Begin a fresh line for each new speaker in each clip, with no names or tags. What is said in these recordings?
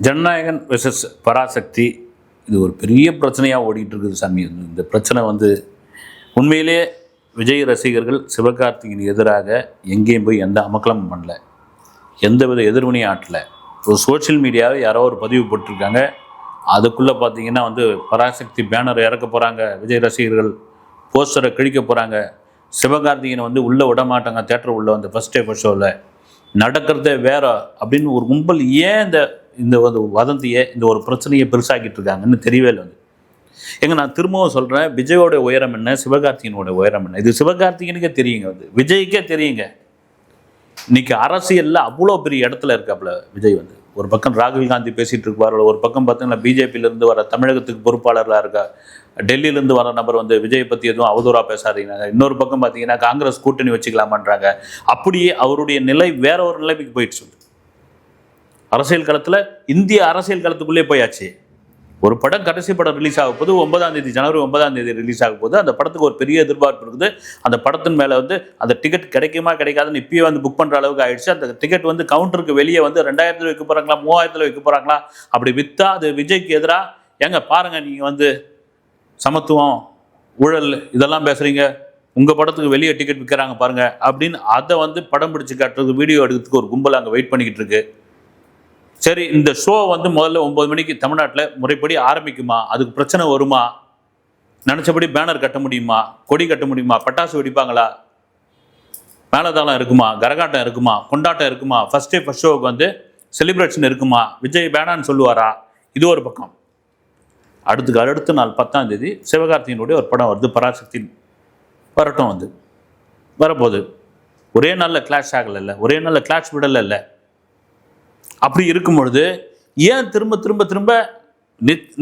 Jananayagan versus Parasakthi இது ஒரு பெரிய பிரச்சனையாக ஓடிட்டு இருக்குது சாமி. இந்த பிரச்சனை உண்மையிலே விஜய் ரசிகர்கள் சிவகார்த்திகேயன் எதிராக எங்கேயும் போய் எந்த அமக்கலமும் பண்ணல, எந்தவித எதிர்வினையும் ஆட்டலை. ஒரு சோஷியல் மீடியாவில் யாரோ ஒரு பதிவு போட்டிருக்காங்க, அதுக்குள்ளே பார்த்தீங்கன்னா பராசக்தி பேனர் இறக்க போகிறாங்க, விஜய் ரசிகர்கள் போஸ்டரை கிழிக்க போகிறாங்க, சிவகார்த்திகேயன் உள்ளே விட மாட்டாங்க தேட்டர் உள்ள ஃபஸ்ட் டே ஃபர்ஸ்ட் ஷோவில் நடக்கிறதே வேற அப்படின்னு ஒரு கும்பல் ஏன் இந்த வதந்தியை இந்த ஒரு பிரச்சனையை பெருசாக்கிட்டு இருக்காங்கன்னு தெரியவே இல்லை. நான் திரும்பவும் சொல்கிறேன், விஜயோட உயரம் என்ன, சிவகார்த்திகேயனோட உயரம் என்ன, இது சிவகார்த்திகேயனுக்கே தெரியுங்க, விஜய்க்கே தெரியுங்க. இன்னைக்கு அரசியலில் அவ்வளோ பெரிய இடத்துல இருக்காப்புல விஜய். ஒரு பக்கம் ராகுல் காந்தி பேசிகிட்டு இருப்பார், ஒரு பக்கம் பார்த்தீங்கன்னா பிஜேபியிலேருந்து வர தமிழகத்துக்கு பொறுப்பாளர்களாக இருக்கா, டெல்லியிலேருந்து வர நபர் விஜய் பற்றி எதுவும் அவதூறாக பேசாதீங்க. இன்னொரு பக்கம் பார்த்தீங்கன்னா காங்கிரஸ் கூட்டணி வச்சுக்கலாமான்றாங்க. அப்படியே அவருடைய நிலை வேற ஒரு நிலைமைக்கு போயிடுச்சு. அரசியல் களத்தில் இந்திய அரசியல் களத்துக்குள்ளே போயாச்சு. ஒரு படம் கடைசி படம் ரிலீஸ் ஆக போது 9ஆம் தேதி ஜனவரி 9ஆம் தேதி ரிலீஸ் ஆக போது அந்த படத்துக்கு ஒரு பெரிய எதிர்பார்ப்பு இருக்குது. அந்த படத்தின் மேலே அந்த டிக்கெட் கிடைக்குமா கிடைக்காதுன்னு இப்பயே புக் பண்ணுற அளவுக்கு ஆயிடுச்சு. அந்த டிக்கெட் கவுண்டருக்கு வெளியே 2000 வைக்க போகிறாங்களா 3000 வைக்க போகிறாங்களா, அப்படி விற்றா அது விஜய்க்கு எதிராக ஏங்க பாருங்கள், நீங்கள் சமத்துவம் ஊழல் இதெல்லாம் பேசுகிறீங்க, உங்கள் படத்துக்கு வெளியே டிக்கெட் விற்கிறாங்க பாருங்கள் அப்படின்னு அதை படம் பிடிச்சி காட்டுறதுக்கு வீடியோ எடுக்கிறதுக்கு ஒரு கும்பல் அங்கே வெயிட் பண்ணிக்கிட்டு இருக்கு. சரி, இந்த ஷோ முதல்ல 9 மணிக்கு தமிழ்நாட்டில் முறைப்படி ஆரம்பிக்குமா, அதுக்கு பிரச்சனை வருமா, நினச்சபடி பேனர் கட்ட முடியுமா, கொடி கட்ட முடியுமா, பட்டாசு வெடிப்பாங்களா, மேலதாளம் இருக்குமா, கரகாட்டம் இருக்குமா, கொண்டாட்டம் இருக்குமா, ஃபர்ஸ்ட் டே ஃபர்ஸ்ட் ஷோவுக்கு செலிப்ரேஷன் இருக்குமா, விஜய் பேனான்னு சொல்லுவாரா, இது ஒரு பக்கம். அடுத்த நாள் 10ஆம் தேதி சிவகார்த்திகேயனுடைய ஒரு படம் வருது, பராசக்தி வரட்டும் வரப்போகுது. ஒரே நாளில் கிளாஷ் ஆகலை, ஒரே நாளில் கிளாஷ் விடலை இல்லை. அப்படி இருக்கும் பொழுது ஏன் திரும்ப திரும்ப திரும்ப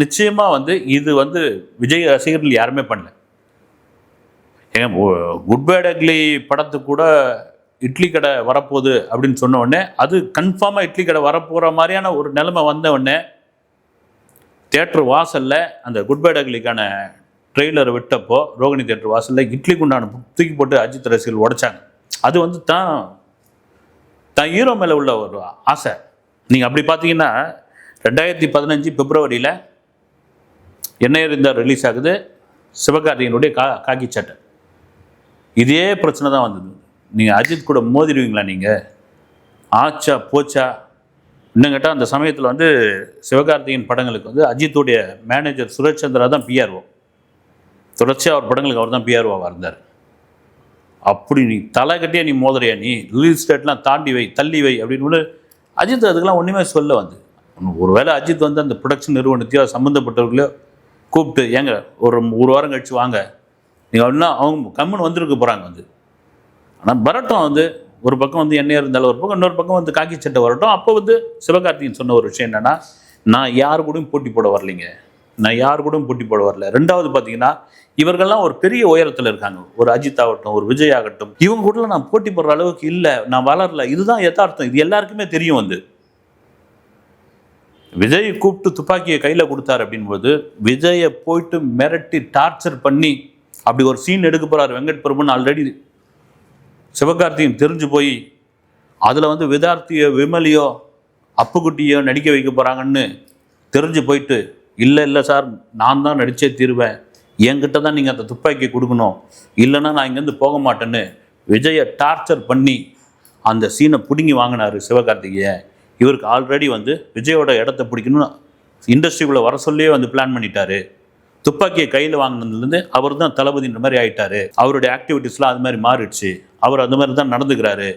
நிச்சயமாக இது விஜய் ரசிகர்கள் யாருமே பண்ணல. ஏன் குட் பேட் அக்லி படத்துக்கு கூட இட்லி கடை வரப்போகுது அப்படின்னு சொன்ன உடனே அது கன்ஃபார்மாக இட்லி கடை வரப்போகிற மாதிரியான ஒரு நிலைமை வந்த உடனே தேட்டர் வாசலில் அந்த குட் பேட் அக்லிக்கான ட்ரெய்லரை விட்டப்போ ரோகிணி தேட்டர் வாசலில் இட்லி குண்டான தூக்கி போட்டு அஜித் ரசிகர்கள் உடைச்சாங்க. அது தான் ஹீரோ மேலே உள்ள ஒரு ஆசை. நீங்கள் அப்படி பார்த்தீங்கன்னா 2015 பிப்ரவரியில் என்ன இருந்தால் ரிலீஸ் ஆகுது சிவகார்த்திகேயனுடைய காக்கி சட்டை. இதே பிரச்சனை தான் வந்தது. நீங்கள் அஜித் கூட மோதிடுவீங்களா, நீங்கள் ஆச்சா போச்சா இன்னும் கேட்டால் அந்த சமயத்தில் சிவகார்த்திகேயன் படங்களுக்கு அஜித்துடைய மேனேஜர் சுரேஷ் சந்திரா தான் பிஆர்ஓ. தொடர்ச்சியாக அவர் படங்களுக்கு அவர் தான் பிஆர்ஓவாக இருந்தார். அப்படி நீ தலை கட்டியே நீ மோதுறியா, நீ ரிலீஸ் டேட்லாம் தாண்டி வை தள்ளி வை அப்படின்னு அஜித் அதுக்கெல்லாம் ஒன்றுமே சொல்ல ஒருவேளை அஜித் அந்த ப்ரொடக்ஷன் நிறுவனத்தையோ சம்மந்தப்பட்டவர்களையோ கூப்பிட்டு ஏங்க ஒரு வாரம் கழிச்சு வாங்க நீங்கள் அப்படின்னா அவங்க கம்முன்னு வந்துருக்க போகிறாங்க. ஆனால் வரட்டும் ஒரு பக்கம் என்ன இருந்தாலும் ஒரு பக்கம் இன்னொரு பக்கம் காக்கி சட்டை வரட்டும். அப்போ சிவகார்த்திகேயன் சொன்ன ஒரு விஷயம் என்னென்னா, நான் யாரு கூடயும் போட்டி போட வரலைங்க, நான் யாரு கூடயும் போட்டி போட வரல. ரெண்டாவது பார்த்தீங்கன்னா இவர்கள்லாம் ஒரு பெரிய உயரத்தில் இருக்காங்க, ஒரு அஜித் ஆகட்டும் ஒரு விஜய் ஆகட்டும், இவங்க கூட நான் போட்டி போடுற அளவுக்கு இல்லை, நான் வளரல. இதுதான் யதார்த்தம், இது எல்லாருக்குமே தெரியும். விஜய் கூப்பிட்டு துப்பாக்கியை கையில் கொடுத்தாரு அப்படின்போது விஜயை போயிட்டு மிரட்டி டார்ச்சர் பண்ணி அப்படி ஒரு சீன் எடுக்க போகிறார் வெங்கட் பிரபுன்னு ஆல்ரெடி சிவகார்த்திகேயன் தெரிஞ்சு போய் அதில் விதார்த்தியோ விமலியோ அப்புக்குட்டியோ நடிக்க வைக்க போகிறாங்கன்னு தெரிஞ்சு போயிட்டு இல்லை சார் நான் தான் நடித்தே தீருவேன், என்கிட்ட தான் நீங்கள் அந்த துப்பாக்கியை கொடுக்கணும், இல்லைன்னா நான் இங்கேருந்து போக மாட்டேன்னு விஜயை டார்ச்சர் பண்ணி அந்த சீனை பிடுங்கி வாங்கினார் சிவகார்த்திகேயன். இவருக்கு ஆல்ரெடி விஜயோட இடத்த பிடிக்கணும்னு இண்டஸ்ட்ரிக்குள்ளே வர சொல்லியே பிளான் பண்ணிட்டாரு. துப்பாக்கியை கையில் வாங்கினதுலேருந்து அவர் தான் தளபதின்ற மாதிரி ஆகிட்டார். அவருடைய ஆக்டிவிட்டீஸ்லாம் அது மாதிரி மாறிடுச்சு, அவர் அந்த மாதிரி தான் நடந்துக்கிறாரு.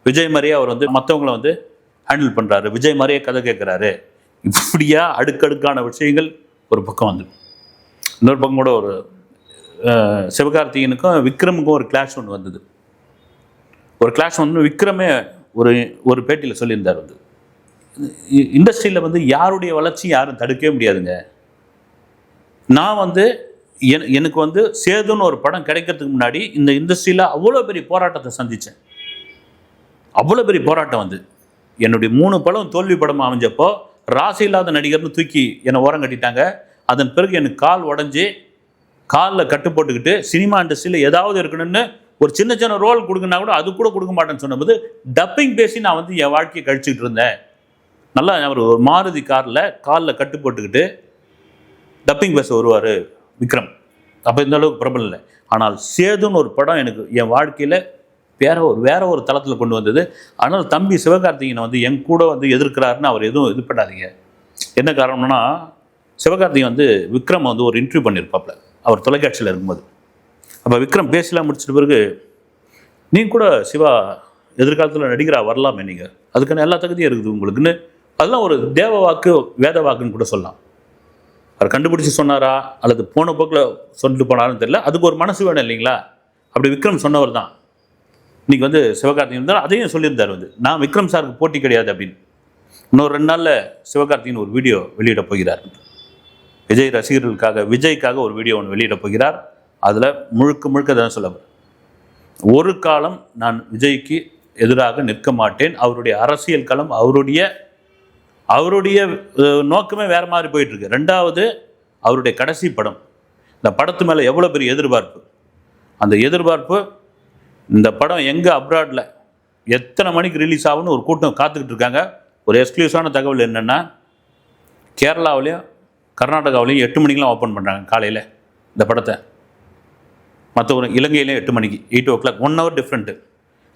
விஜய் மாதிரியே அவர் மற்றவங்கள ஹேண்டில் பண்ணுறாரு, விஜய் மாதிரியே கதை கேட்குறாரு. இப்படியா அடுக்கடுக்கான விஷயங்கள் ஒரு பக்கம் இன்னொரு பக்கம் கூட ஒரு சிவகார்த்திகேயனுக்கும் விக்ரமுக்கும் ஒரு கிளாஷ் ஒன்று வந்தது. ஒரு கிளாஷ் விக்ரமே ஒரு பேட்டியில் சொல்லியிருந்தார், இண்டஸ்ட்ரியில் யாருடைய வளர்ச்சி யாரும் தடுக்கவே முடியாதுங்க. நான் எனக்கு சேதுன்னு ஒரு படம் கிடைக்கிறதுக்கு முன்னாடி இந்த இண்டஸ்ட்ரியில் அவ்வளோ பெரிய போராட்டத்தை சந்தித்தேன். அவ்வளோ பெரிய போராட்டம் என்னுடைய 3 படம் தோல்வி படம் அமைஞ்சப்போ ராசி இல்லாத நடிகர்னு தூக்கி என்னை ஓரம் கட்டிட்டாங்க. அதன் பிறகு எனக்கு கால் உடஞ்சி காலில் கட்டு போட்டுக்கிட்டு சினிமா இண்டஸ்ட்ரியில் ஏதாவது இருக்கணும்னு ஒரு சின்ன ரோல் கொடுக்குன்னா கூட அது கூட கொடுக்க மாட்டேன்னு சொன்னபோது டப்பிங் பேசி நான் என் வாழ்க்கையை கழிச்சுக்கிட்டு இருந்தேன். நல்லா அவர் ஒரு மாருதி காலில் கட்டு போட்டுக்கிட்டு டப்பிங் பேச வருவார் விக்ரம். அப்போ இந்த அளவுக்கு பிரபலம் இல்லை. ஆனால் சேதுன்னு ஒரு படம் எனக்கு என் வாழ்க்கையில் வேற ஒரு தளத்தில் கொண்டு வந்தது. ஆனால் தம்பி சிவகார்த்திகேயனை வந்து என் கூட வந்து எதிர்க்கிறாருன்னு அவர் எதுவும் இது பண்ணாதீங்க. என்ன காரணம்னா, சிவகார்த்திகேயன் வந்து விக்ரம் வந்து ஒரு இன்டர்வியூ பண்ணியிருப்பாப்ல அவர் தொலைக்காட்சியில் இருக்கும்போது. அப்போ விக்ரம் பேசலாம் முடிச்சிட்ட பிறகு, நீங்கள் கூட சிவா எதிர்காலத்தில் நடிகராக வரலாமே, நீங்கள் அதுக்கான எல்லா தகுதியும் இருக்குது உங்களுக்குன்னு, அதெல்லாம் ஒரு தேவ வாக்கு வேத வாக்குன்னு கூட சொல்லலாம். அவர் கண்டுபிடிச்சி சொன்னாரா அல்லது போன போக்கில் சொல்லிட்டு போனாருன்னு தெரியல. அதுக்கு ஒரு மனசு வேணும் இல்லைங்களா? அப்படி விக்ரம் சொன்னவர் தான் இன்றைக்கி வந்து சிவகார்த்திகேயன் இருந்தால் அதையும் சொல்லியிருந்தார் வந்து, நான் விக்ரம் சாருக்கு போட்டி கிடையாது அப்படின்னு. இன்னொரு 2 நாளில் சிவகார்த்திகேயன் ஒரு வீடியோ வெளியிட போகிறார். விஜய்க்காக ஒரு வீடியோ ஒன்று வெளியிட போகிறார். அதில் முழுக்க தான் சொல்ல, ஒரு காலம் நான் விஜய்க்கு எதிராக நிற்க மாட்டேன். அவருடைய அரசியல் களம், அவருடைய நோக்கமே வேறு மாதிரி போயிட்டுருக்கு. 2வது அவருடைய கடைசி படம். இந்த படத்து மேலே எவ்வளோ பெரிய எதிர்பார்ப்பு. அந்த எதிர்பார்ப்பு, இந்த படம் எங்கே அப்ராடில் எத்தனை மணிக்கு ரிலீஸ் ஆகும்னு ஒரு கூட்டம் காத்துக்கிட்டு இருக்காங்க. ஒரு எக்ஸ்க்ளூசிவான தகவல் என்னென்னா, கேரளாவிலையும் கர்நாடகாவிலையும் 8 மணிக்கெலாம் ஓப்பன் பண்ணுறாங்க காலையில் இந்த படத்தை. மற்ற ஒரு இலங்கையிலையும் 8 மணிக்கு 8 o'clock 1 hour டிஃப்ரெண்ட்டு.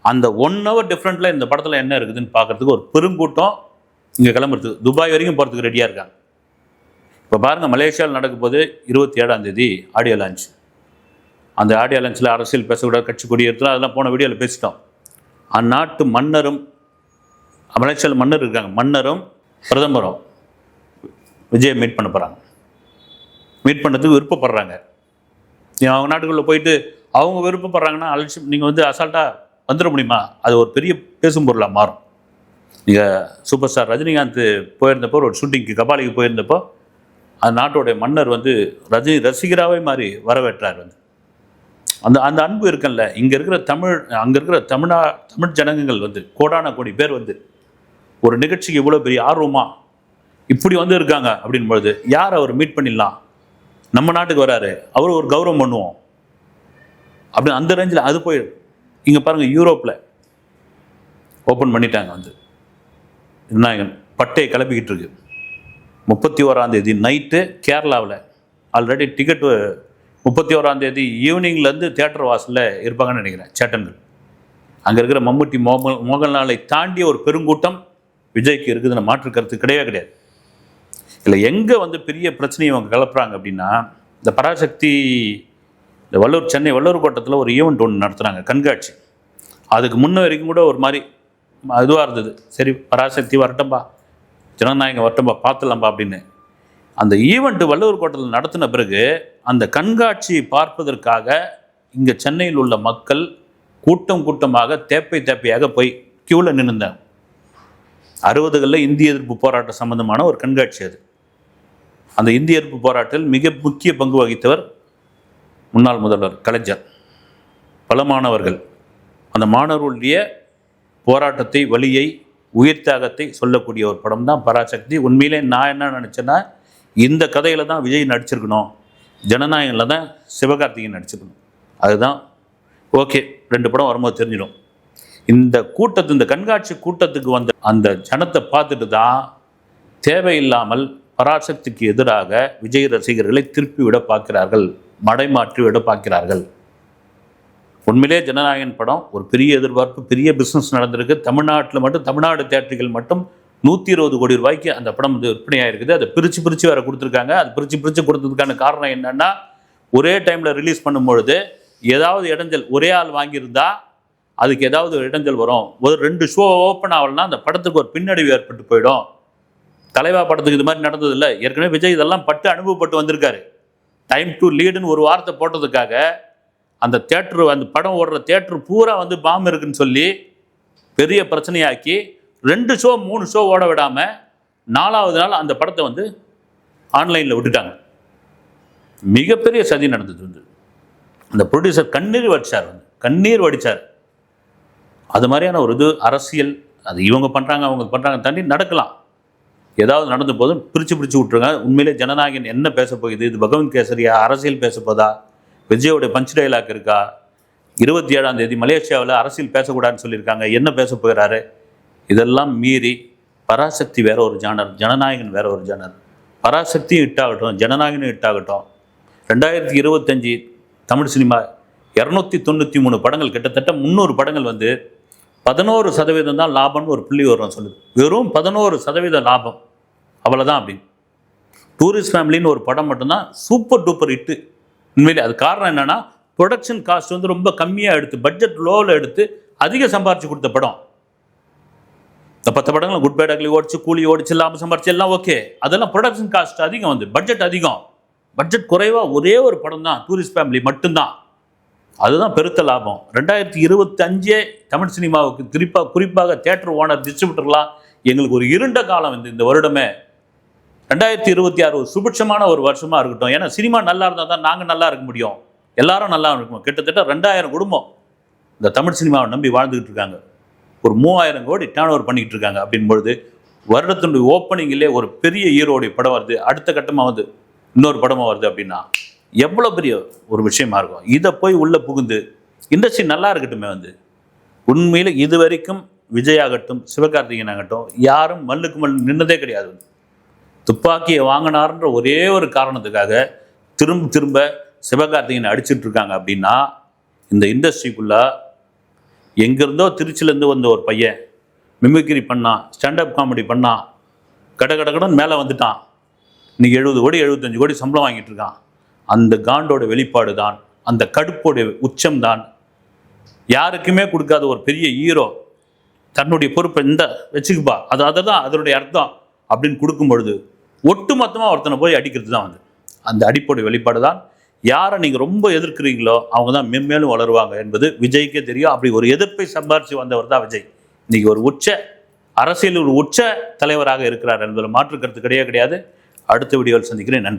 அந்த 1 hour டிஃப்ரெண்ட்டில் இந்த படத்தில் என்ன இருக்குதுன்னு பார்க்குறதுக்கு ஒரு பெருங்கூட்டம் இங்கே கிளம்புறது. துபாய் வரைக்கும் போகிறதுக்கு ரெடியாக இருக்காங்க. இப்போ பாருங்கள், மலேசியாவில் நடக்கும் போது 27ஆம் தேதி ஆடியோ லான்ச். அந்த ஆடியோ லான்ச்சில் அரசியல் பேசக்கூடாது, கட்சி கொடியேற்றலாம், அதெல்லாம் போன வீடியோவில் பேசிட்டோம். அந்நாட்டு மன்னரும், மலேசியாவில் மன்னர் இருக்காங்க, மன்னரும் பிரதமரும் விஜயை மீட் பண்ண போகிறாங்க. மீட் பண்ணுறதுக்கு விருப்பப்படுறாங்க. அவங்க நாட்டுக்குள்ளே போயிட்டு அவங்க விருப்பப்படுறாங்கன்னா அலட்சியம் நீங்கள் வந்து அசால்ட்டாக வந்துட முடியுமா? அது ஒரு பெரிய பேசும் பொருளாக மாறும். நீங்கள் சூப்பர் ஸ்டார் ரஜினிகாந்த் போயிருந்தப்போ, ஒரு ஷூட்டிங்க்கு கபாலிக்கு போயிருந்தப்போ, அந்த நாட்டோடைய மன்னர் வந்து ரஜினி ரசிகராகவே மாதிரி வரவேற்றார். வந்து அந்த அன்பு இருக்குல்ல. அங்கே இருக்கிற தமிழ் ஜனங்கள் வந்து கோடான கோடி பேர் வந்து ஒரு நிகழ்ச்சிக்கு இவ்வளோ பெரிய ஆர்வமாக இப்படி வந்து இருக்காங்க அப்படின்பொழுது, யார் அவர் மீட் பண்ணிடலாம், நம்ம நாட்டுக்கு வராரு, அவர் ஒரு கௌரவம் பண்ணுவோம் அப்படி அந்த ரேஞ்சில் அது போயிடும். இங்கே பாருங்கள், யூரோப்பில் ஓப்பன் பண்ணிட்டாங்க. வந்து விநாயகன் பட்டையை கிளப்பிக்கிட்டு இருக்கு. 31ஆம் தேதி நைட்டு கேரளாவில் ஆல்ரெடி டிக்கெட்டு 31ஆம் தேதி ஈவினிங்லேருந்து தியேட்டர் வாசலில் இருப்பாங்கன்னு நினைக்கிறேன் சேட்டன்கள். அங்கே இருக்கிற மம்முட்டி மோகன்லாலை தாண்டிய ஒரு பெருங்கூட்டம் விஜய்க்கு இருக்குதுன்னு மாற்று கருத்து கிடையாது. இல்லை எங்கே வந்து பெரிய பிரச்சனையை அவங்க கிளப்புறாங்க அப்படின்னா, இந்த பராசக்தி இந்த சென்னை வள்ளூர் கோட்டத்தில் ஒரு ஈவெண்ட் ஒன்று நடத்துகிறாங்க, கண்காட்சி. அதுக்கு முன்ன வரைக்கும் கூட ஒரு மாதிரி இதுவாக இருந்தது. சரி, பராசக்தி வரட்டம்பா, ஜனநாயகம் வரட்டம்பா, பார்த்துலாம்பா அப்படின்னு. அந்த ஈவெண்ட்டு வள்ளூர் கோட்டத்தில் நடத்தின பிறகு அந்த கண்காட்சியை பார்ப்பதற்காக இங்கே சென்னையில் உள்ள மக்கள் கூட்டமாக தேப்பையாக போய் கியூவில் நின்றுந்தாங்க. 60களில் இந்திய எதிர்ப்பு போராட்டம் சம்பந்தமான ஒரு கண்காட்சி அது. அந்த இந்திய எதிர்ப்பு போராட்டத்தில் மிக முக்கிய பங்கு வகித்தவர் முன்னாள் முதல்வர் கலைஞர். பல மாணவர்கள், அந்த மாணவர்களுடைய போராட்டத்தை, வலியை, உயிர் தியாகத்தை சொல்லக்கூடிய ஒரு படம் தான் பராசக்தி. உண்மையிலே நான் என்ன நினச்சேன்னா, இந்த கதையில் தான் விஜய் நடிச்சிருக்கணும், ஜனநாயகனில் தான் சிவகார்த்திகேயன் நடிச்சிருக்கணும். அதுதான் ஓகே. 2 படம் வரும்போது தெரிஞ்சிடும். இந்த கண்காட்சி கூட்டத்துக்கு வந்த அந்த ஜனத்தை பார்த்துட்டு தான் தேவையில்லாமல் பராசக்திக்கு எதிராக விஜய் ரசிகர்களை திருப்பி விட பார்க்கிறார்கள், மடைமாற்றி விட பார்க்கிறார்கள். உண்மையிலே ஜனநாயகன் படம் ஒரு பெரிய எதிர்பார்ப்பு, பெரிய பிஸ்னஸ் நடந்திருக்கு. தமிழ்நாட்டில் மட்டும், தமிழ்நாடு தியேட்டர்கள் மட்டும் 120 கோடி ரூபாய்க்கு அந்த படம் வந்து விற்பனையாக இருக்குது. அதை பிரித்து வேறு கொடுத்துருக்காங்க. அது பிரித்து கொடுத்ததுக்கான காரணம் என்னென்னா, ஒரே டைமில் ரிலீஸ் பண்ணும்பொழுது ஏதாவது இடைஞ்சல், ஒரே ஆள் வாங்கியிருந்தா அதுக்கு ஏதாவது இடைஞ்சல் வரும். ஒரு 2 ஷோ ஓப்பன் ஆகலன்னா அந்த படத்துக்கு ஒரு பின்னடைவு ஏற்பட்டு போயிடும். தலைவா படத்துக்கு இது மாதிரி நடந்ததில்லை. ஏற்கனவே விஜய் இதெல்லாம் அனுபவப்பட்டு வந்திருக்காரு. டைம் டு லீடுன்னு ஒரு வார்த்தை போட்டதுக்காக அந்த படம் ஓடுற தியேட்டர் பூரா வந்து பாம்பு இருக்குன்னு சொல்லி பெரிய பிரச்சனையாக்கி 2 ஷோ 3 ஷோ ஓட விடாமல் 4வது நாள் அந்த படத்தை வந்து ஆன்லைனில் விட்டுட்டாங்க. மிகப்பெரிய சதி நடந்தது. வந்து அந்த ப்ரொடியூசர் கண்ணீர் வடித்தார். அது மாதிரியான ஒரு அரசியல், அது இவங்க பண்ணுறாங்க அவங்க பண்ணுறாங்க தாண்டி நடக்கலாம். ஏதாவது நடந்து போதும் பிரித்து விட்டுருங்க. உண்மையிலே ஜனநாயகன் என்ன பேச போகுது? இது பகவந்த் கேசரியா, அரசியல் பேச போதா? விஜயோடைய பஞ்ச் டைலாக் இருக்கா? 27ஆம் தேதி மலேசியாவில் அரசியல் பேசக்கூடாதுன்னு சொல்லியிருக்காங்க, என்ன பேச போகிறாரு? இதெல்லாம் மீறி பராசக்தி வேற ஒரு ஜானர், ஜனநாயகன் வேற ஒரு ஜானர். பராசக்தியும் ஹிட் ஆகட்டும், ஜனநாயகனும் ஹிட் ஆகட்டும். 2025 தமிழ் சினிமா 293 படங்கள், கிட்டத்தட்ட 300 படங்கள் வந்து 11% தான் லாபம்னு ஒரு புள்ளி வரும் சொல்லுது. வெறும் 11% லாபம், அவ்வளோதான். அப்படின்னு டூரிஸ்ட் ஃபேமிலின்னு ஒரு படம் மட்டும்தான் சூப்பர் டூப்பர் ஹிட்டு. உண்மையிலே அது காரணம் என்னன்னா, ப்ரொடக்ஷன் காஸ்ட் வந்து ரொம்ப கம்மியாக எடுத்து, பட்ஜெட் லோவில் எடுத்து அதிக சம்பாரிச்சு கொடுத்த படம். இந்த 10 படங்களும் குட் பேட் அக்லி ஓடிச்சு, கூலி ஓடிச்சு, லாபம் சம்பாரிச்சு எல்லாம் ஓகே. அதெல்லாம் ப்ரொடக்ஷன் காஸ்ட் அதிகம், வந்து பட்ஜெட் அதிகம். பட்ஜெட் குறைவாக ஒரே ஒரு படம் தான் டூரிஸ்ட் ஃபேமிலி மட்டும்தான். அதுதான் பெருத்த லாபம். 2025 தமிழ் சினிமாவுக்கு குறிப்பாக தியேட்டர் ஓனர், டிஸ்ட்ரிபியூட்டர்லாம் எங்களுக்கு ஒரு இருண்ட காலம். இந்த வருடமே 2026 ஒரு சுபிட்சமான ஒரு வருஷமா இருக்கட்டும். ஏன்னா சினிமா நல்லா இருந்தால் தான் நாங்கள் நல்லா இருக்க முடியும், எல்லாரும் நல்லா இருக்கணும். கிட்டத்தட்ட 2000 குடும்பம் இந்த தமிழ் சினிமாவை நம்பி வாழ்ந்துகிட்டு இருக்காங்க. ஒரு 3000 கோடி டேர்ன் ஓவர் பண்ணிக்கிட்டு இருக்காங்க. அப்படின்பொழுது வருடத்தினுடைய ஓப்பனிங்கிலே ஒரு பெரிய ஹீரோடைய படம் வருது, அடுத்த கட்டமாக வந்து இன்னொரு படமாக வருது அப்படின்னா எவ்வளோ பெரிய ஒரு விஷயமா இருக்கும். இதை போய் உள்ளே புகுந்து இண்டஸ்ட்ரி நல்லா இருக்கட்டுமே. வந்து உண்மையில் இது வரைக்கும் விஜய் ஆகட்டும், சிவகார்த்திகேயன் ஆகட்டும், யாரும் மல்லுக்கு மல் நின்னதே கிடையாது. துப்பாக்கியை வாங்கினார்ன்ற ஒரே ஒரு காரணத்துக்காக திரும்ப திரும்ப சிவகார்த்திகேயனை அடிச்சுட்டு இருக்காங்க. அப்படின்னா இந்த இண்டஸ்ட்ரிக்குள்ள எங்கேருந்தோ திருச்சியிலேருந்து வந்த ஒரு பையன் மிமிக்ரி பண்ணான், ஸ்டாண்டப் காமெடி பண்ணான், கடகடன்னு மேலே வந்துட்டான். இன்னைக்கு 70 கோடி 75 கோடி சம்பளம் வாங்கிட்டு இருக்கான். அந்த காண்டோட வெளிப்பாடு தான், அந்த கடுப்போட உச்சம் தான். யாருக்குமே கொடுக்காத ஒரு பெரிய ஹீரோ தன்னுடைய பொறுப்பை இந்த வச்சுக்குப்பா, அதுதான் அதனுடைய அர்த்தம் அப்படின்னு கொடுக்கும் பொழுது ஒட்டு மொத்தமாக ஒருத்தனை போய் அடிக்கிறது தான் வந்து அந்த அடிப்போட வெளிப்பாடு தான். யாரை நீங்கள் ரொம்ப எதிர்க்கிறீங்களோ அவங்க தான் மென்மேலும் வளருவாங்க என்பது விஜய்க்கே தெரியும். அப்படி ஒரு எதிர்ப்பை சம்பாரித்து வந்தவர் தான் விஜய். இன்னைக்கு ஒரு அரசியல் ஒரு உச்ச தலைவராக இருக்கிறார் என்பதில் மாற்று கருத்து கிடையாது. அடுத்த வீடியோவில் சந்திக்கிறேன். நன்றி.